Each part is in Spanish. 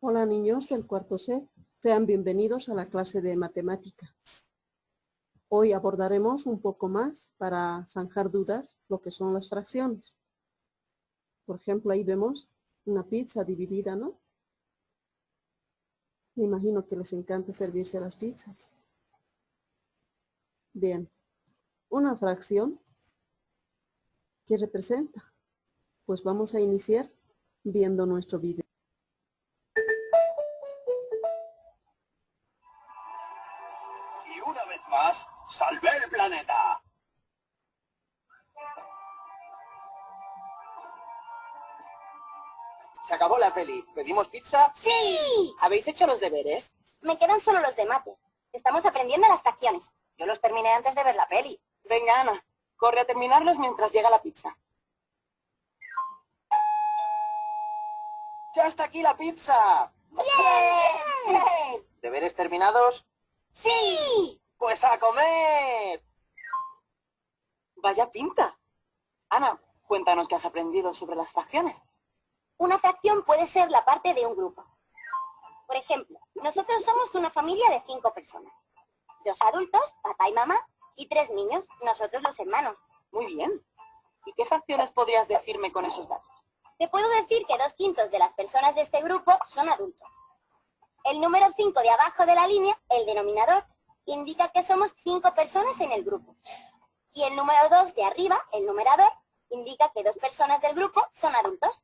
Hola niños del cuarto C, sean bienvenidos a la clase de matemática. Hoy abordaremos un poco más para zanjar dudas lo que son las fracciones. Por ejemplo, ahí vemos una pizza dividida, ¿no? Me imagino que les encanta servirse las pizzas. Bien, una fracción, ¿qué representa? Pues vamos a iniciar viendo nuestro video. Y una vez más, salvé el planeta. Se acabó la peli. ¿Pedimos pizza? ¡Sí! ¿Habéis hecho los deberes? Me quedan solo los de mates. Estamos aprendiendo las fracciones. Yo los terminé antes de ver la peli. Venga, Ana, corre a terminarlos mientras llega la pizza. ¡Ya está aquí la pizza! ¡Bien! ¿Deberes terminados? ¡Sí! ¡Pues a comer! Vaya pinta. Ana, cuéntanos qué has aprendido sobre las fracciones. Una fracción puede ser la parte de un grupo. Por ejemplo, nosotros somos una familia de 5 personas. 2 adultos, papá y mamá, y 3 niños, nosotros los hermanos. Muy bien. ¿Y qué fracciones podrías decirme con esos datos? Te puedo decir que 2/5 de las personas de este grupo son adultos. El número 5 de abajo de la línea, el denominador, indica que somos 5 personas en el grupo. Y el número 2 de arriba, el numerador, indica que 2 personas del grupo son adultos.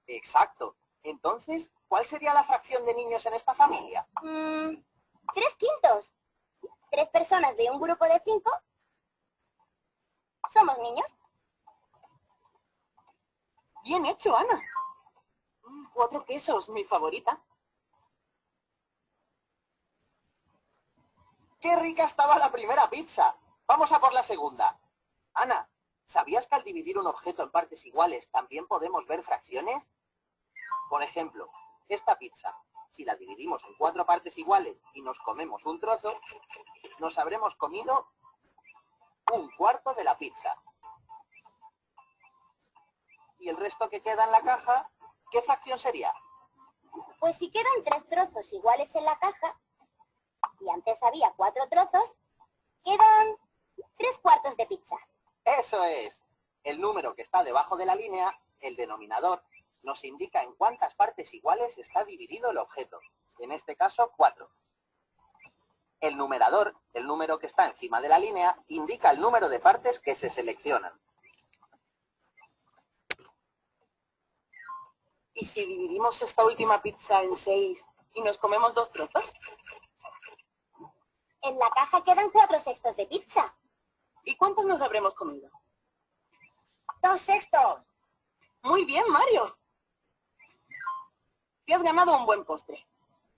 Exacto. Entonces, ¿cuál sería la fracción de niños en esta familia? 3/5. 3 personas de un grupo de 5 somos niños. Bien hecho, Ana. 4 quesos, mi favorita. ¡Qué rica estaba la primera pizza! Vamos a por la segunda. Ana, ¿sabías que al dividir un objeto en partes iguales también podemos ver fracciones? Por ejemplo, esta pizza, si la dividimos en 4 partes iguales y nos comemos un trozo, nos habremos comido 1/4 de la pizza. Y el resto que queda en la caja, ¿qué fracción sería? Pues si quedan 3 trozos iguales en la caja, y antes había 4 trozos, quedan 3/4 de pizza. Eso es. El número que está debajo de la línea, el denominador, nos indica en cuántas partes iguales está dividido el objeto. En este caso, 4. El numerador, el número que está encima de la línea, indica el número de partes que se seleccionan. ¿Y si dividimos esta última pizza en 6 y nos comemos 2 trozos? En la caja quedan 4/6 de pizza. ¿Y cuántos nos habremos comido? 2/6. Muy bien, Mario. Te has ganado un buen postre.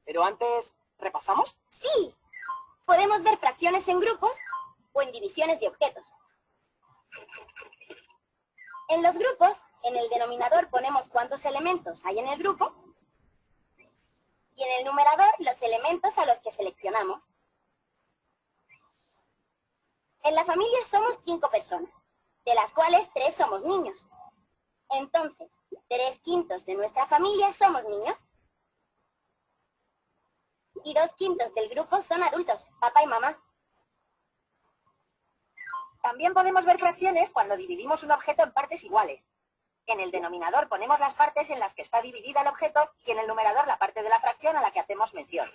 Pero antes, ¿repasamos? Sí, podemos ver fracciones en grupos o en divisiones de objetos. En los grupos, en el denominador ponemos cuántos elementos hay en el grupo y en el numerador los elementos a los que seleccionamos. En la familia somos 5 personas, de las cuales 3 somos niños. Entonces, 3/5 de nuestra familia somos niños y 2/5 del grupo son adultos, papá y mamá. También podemos ver fracciones cuando dividimos un objeto en partes iguales. En el denominador ponemos las partes en las que está dividida el objeto y en el numerador la parte de la fracción a la que hacemos mención.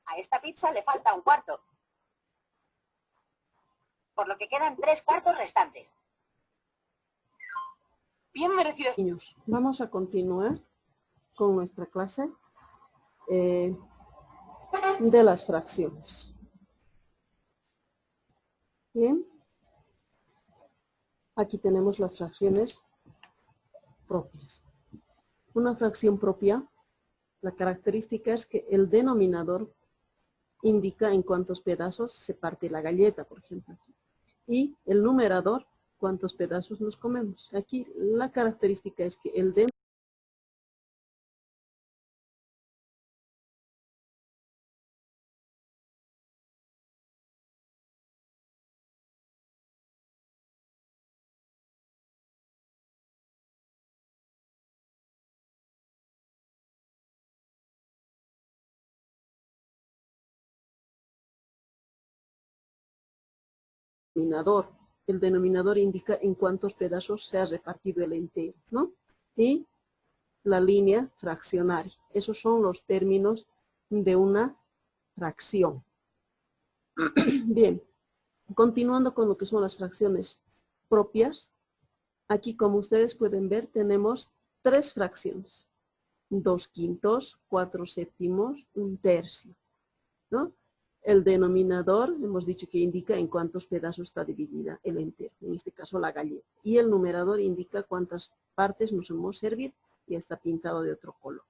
A esta pizza le falta 1/4, por lo que quedan 3/4 restantes. Bien merecidas. Niños, vamos a continuar con nuestra clase de las fracciones. Bien, aquí tenemos las fracciones propias. Una fracción propia, la característica es que el denominador indica en cuántos pedazos se parte la galleta, por ejemplo. Y el numerador, cuántos pedazos nos comemos. Aquí la característica es que el denominador denominador. El denominador indica en cuántos pedazos se ha repartido el entero, ¿no? Y la línea fraccionaria. Esos son los términos de una fracción. Bien, continuando con lo que son las fracciones propias. Aquí, como ustedes pueden ver, tenemos 3 fracciones. 2/5, 4/7, 1/3, ¿no? El denominador, hemos dicho que indica en cuántos pedazos está dividida el entero, en este caso la galleta. Y el numerador indica cuántas partes nos hemos servido y está pintado de otro color,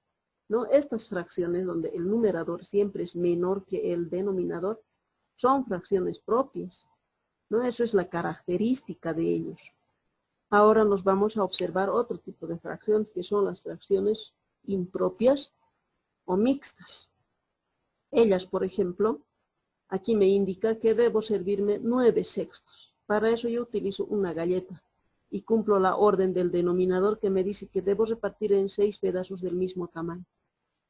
¿no? Estas fracciones donde el numerador siempre es menor que el denominador son fracciones propias, ¿no? Eso es la característica de ellos. Ahora nos vamos a observar otro tipo de fracciones que son las fracciones impropias o mixtas. Ellas, por ejemplo, aquí me indica que debo servirme 9/6. Para eso yo utilizo una galleta y cumplo la orden del denominador que me dice que debo repartir en 6 pedazos del mismo tamaño.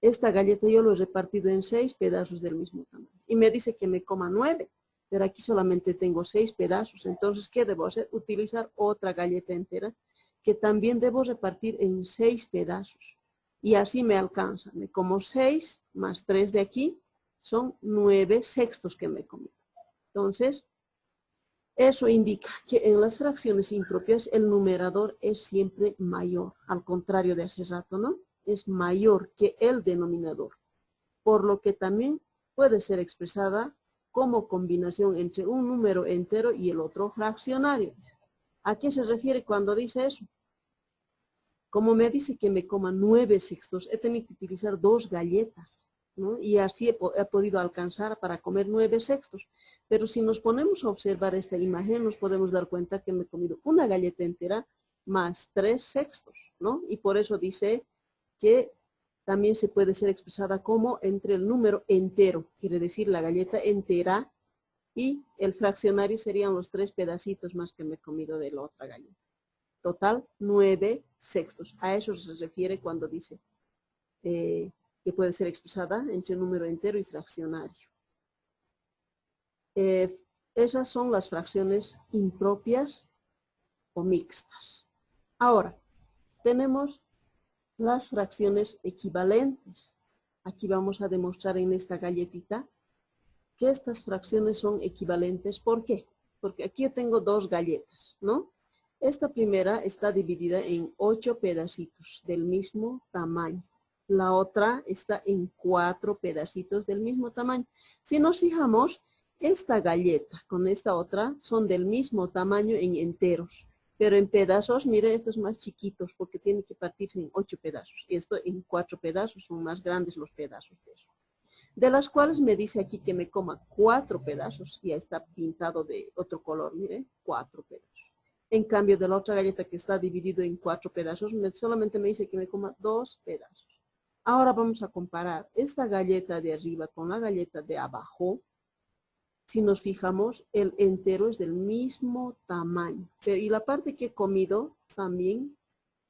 Esta galleta yo lo he repartido en 6 pedazos del mismo tamaño. Y me dice que me coma 9, pero aquí solamente tengo 6 pedazos. Entonces, ¿qué debo hacer? Utilizar otra galleta entera que también debo repartir en 6 pedazos. Y así me alcanza. Me como 6 más 3 de aquí, son 9/6 que me he comido. Entonces, eso indica que en las fracciones impropias el numerador es siempre mayor, al contrario de hace rato, ¿no? Es mayor que el denominador, por lo que también puede ser expresada como combinación entre un número entero y el otro fraccionario. ¿A qué se refiere cuando dice eso? Como me dice que me coma 9/6, he tenido que utilizar 2 galletas, ¿no? Y así he podido alcanzar para comer 9/6. Pero si nos ponemos a observar esta imagen, nos podemos dar cuenta que me he comido una galleta entera más 3/6, ¿no? Y por eso dice que también se puede ser expresada como entre el número entero, quiere decir la galleta entera, y el fraccionario serían los 3 pedacitos más que me he comido de la otra galleta. Total, 9/6. A eso se refiere cuando dice que puede ser expresada entre número entero y fraccionario. Esas son las fracciones impropias o mixtas. Ahora, tenemos las fracciones equivalentes. Aquí vamos a demostrar en esta galletita que estas fracciones son equivalentes. ¿Por qué? Porque aquí yo tengo 2 galletas, ¿no? Esta primera está dividida en 8 pedacitos del mismo tamaño. La otra está en 4 pedacitos del mismo tamaño. Si nos fijamos, esta galleta con esta otra son del mismo tamaño en enteros. Pero en pedazos, mire, estos más chiquitos porque tienen que partirse en 8 pedazos. Y esto en 4 pedazos, son más grandes los pedazos de eso. De las cuales me dice aquí que me coma 4 pedazos. Ya está pintado de otro color, mire, 4 pedazos. En cambio de la otra galleta que está dividido en 4 pedazos, solamente me dice que me coma 2 pedazos. Ahora vamos a comparar esta galleta de arriba con la galleta de abajo. Si nos fijamos, el entero es del mismo tamaño. Y la parte que he comido también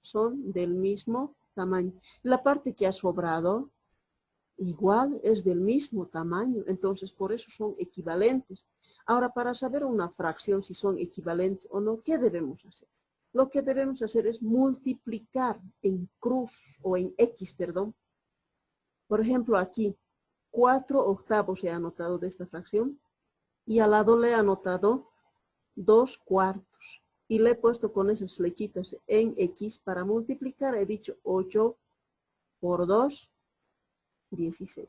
son del mismo tamaño. La parte que ha sobrado igual es del mismo tamaño. Entonces, por eso son equivalentes. Ahora, para saber una fracción si son equivalentes o no, ¿qué debemos hacer? Lo que debemos hacer es multiplicar en cruz o en X, perdón. Por ejemplo, aquí 4/8 he anotado de esta fracción. Y al lado le he anotado 2/4 y le he puesto con esas flechitas en X para multiplicar. He dicho 8 por 2, 16.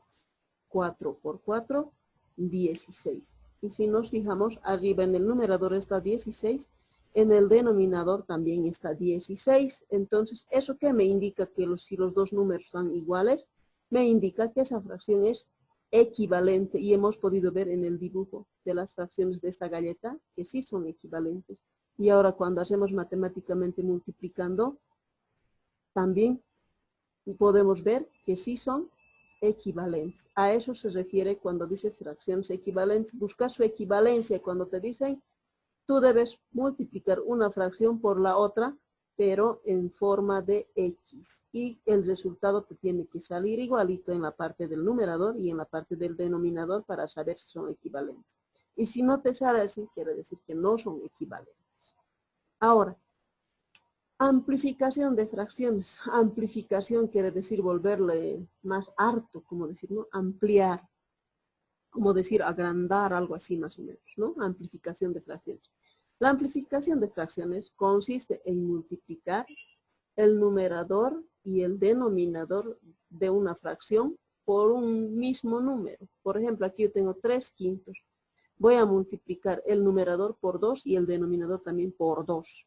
4 por 4, 16. Y si nos fijamos, arriba en el numerador está 16, en el denominador también está 16. Entonces, ¿eso qué me indica? Que si los dos números son iguales, me indica que esa fracción es equivalente, y hemos podido ver en el dibujo de las fracciones de esta galleta que sí son equivalentes. Y ahora cuando hacemos matemáticamente multiplicando, también podemos ver que sí son equivalentes. A eso se refiere cuando dice fracciones equivalentes. Buscar su equivalencia cuando te dicen tú debes multiplicar una fracción por la otra, pero en forma de X. Y el resultado te tiene que salir igualito en la parte del numerador y en la parte del denominador para saber si son equivalentes. Y si no te sale así, quiere decir que no son equivalentes. Ahora, amplificación de fracciones. Amplificación quiere decir volverle más harto, como decir, ¿no? Ampliar, como decir agrandar, algo así más o menos, ¿no? Amplificación de fracciones. La amplificación de fracciones consiste en multiplicar el numerador y el denominador de una fracción por un mismo número. Por ejemplo, aquí yo tengo 3/5. Voy a multiplicar el numerador por 2 y el denominador también por 2.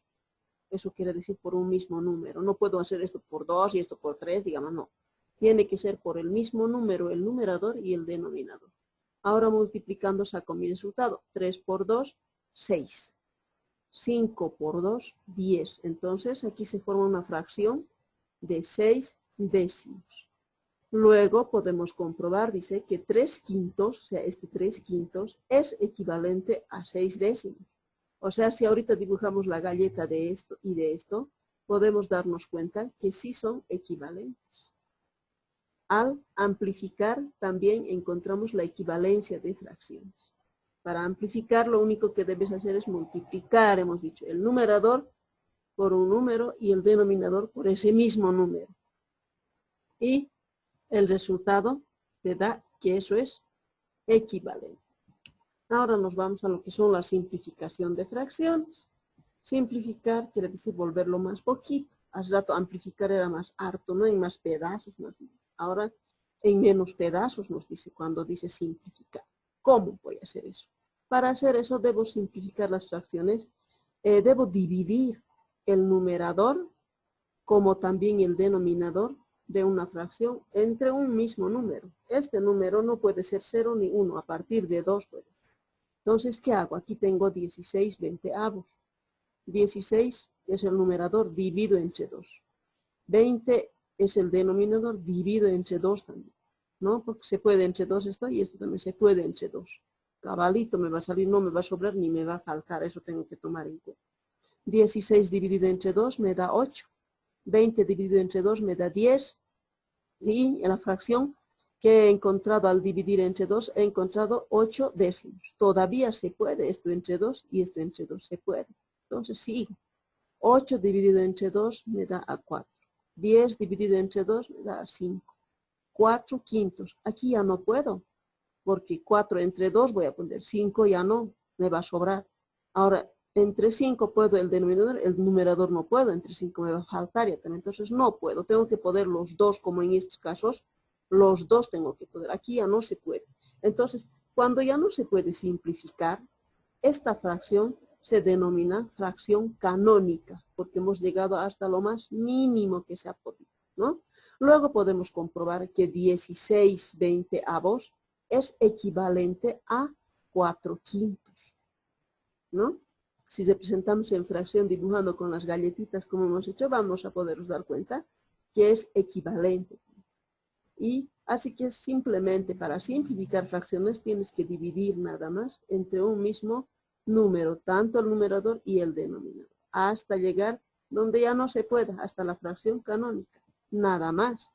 Eso quiere decir por un mismo número. No puedo hacer esto por 2 y esto por 3, digamos, no. Tiene que ser por el mismo número, el numerador y el denominador. Ahora multiplicando saco mi resultado. 3 por 2, 6. 5 por 2, 10. Entonces aquí se forma una fracción de 6 décimos. Luego podemos comprobar, dice que 3/5, o sea, este 3/5 es equivalente a 6 décimos. O sea, si ahorita dibujamos la galleta de esto y de esto, podemos darnos cuenta que sí son equivalentes. Al amplificar también encontramos la equivalencia de fracciones. Para amplificar lo único que debes hacer es multiplicar, hemos dicho, el numerador por un número y el denominador por ese mismo número. Y el resultado te da que eso es equivalente. Ahora nos vamos a lo que son la simplificación de fracciones. Simplificar quiere decir volverlo más poquito. Hace rato amplificar era más harto, ¿no? En más pedazos. Más. Ahora en menos pedazos nos dice cuando dice simplificar. ¿Cómo voy a hacer eso? Para hacer eso debo simplificar las fracciones. Debo dividir el numerador como también el denominador de una fracción entre un mismo número. Este número no puede ser 0 ni 1, a partir de 2 puede. Entonces, ¿qué hago? Aquí tengo 16 veinteavos. 16 es el numerador, divido entre 2. 20 es el denominador, divido entre 2 también. ¿No? Porque se puede entre 2 esto y esto también se puede entre 2. Cabalito me va a salir, no me va a sobrar ni me va a faltar. Eso tengo que tomar en cuenta. 16 dividido entre 2 me da 8. 20 dividido entre 2 me da 10. Y en la fracción que he encontrado al dividir entre 2, he encontrado 8 décimos. Todavía se puede esto entre 2 y esto entre 2. Se puede. Entonces sigo. 8 dividido entre 2 me da a 4. 10 dividido entre 2 me da a 5. 4/5. Aquí ya no puedo. Porque 4 entre 2 voy a poner 5, ya no. Me va a sobrar. Ahora, entre 5 puedo el denominador, el numerador no puedo. Entre 5 me va a faltar ya también. Entonces no puedo. Tengo que poner los dos como en estos casos. Los dos tengo que poner. Aquí ya no se puede. Entonces, cuando ya no se puede simplificar, esta fracción se denomina fracción canónica, porque hemos llegado hasta lo más mínimo que se ha podido, ¿no? Luego podemos comprobar que 16 veinteavos es equivalente a 4/5, ¿no? Si representamos en fracción dibujando con las galletitas como hemos hecho, vamos a poderos dar cuenta que es equivalente. Y así que simplemente para simplificar fracciones tienes que dividir nada más entre un mismo número, tanto el numerador y el denominador, hasta llegar donde ya no se pueda, hasta la fracción canónica, nada más.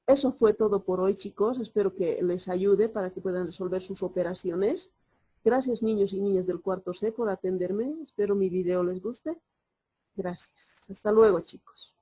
Eso fue todo por hoy, chicos. Espero que les ayude para que puedan resolver sus operaciones. Gracias, niños y niñas del cuarto C, por atenderme. Espero mi video les guste. Gracias. Hasta luego, chicos.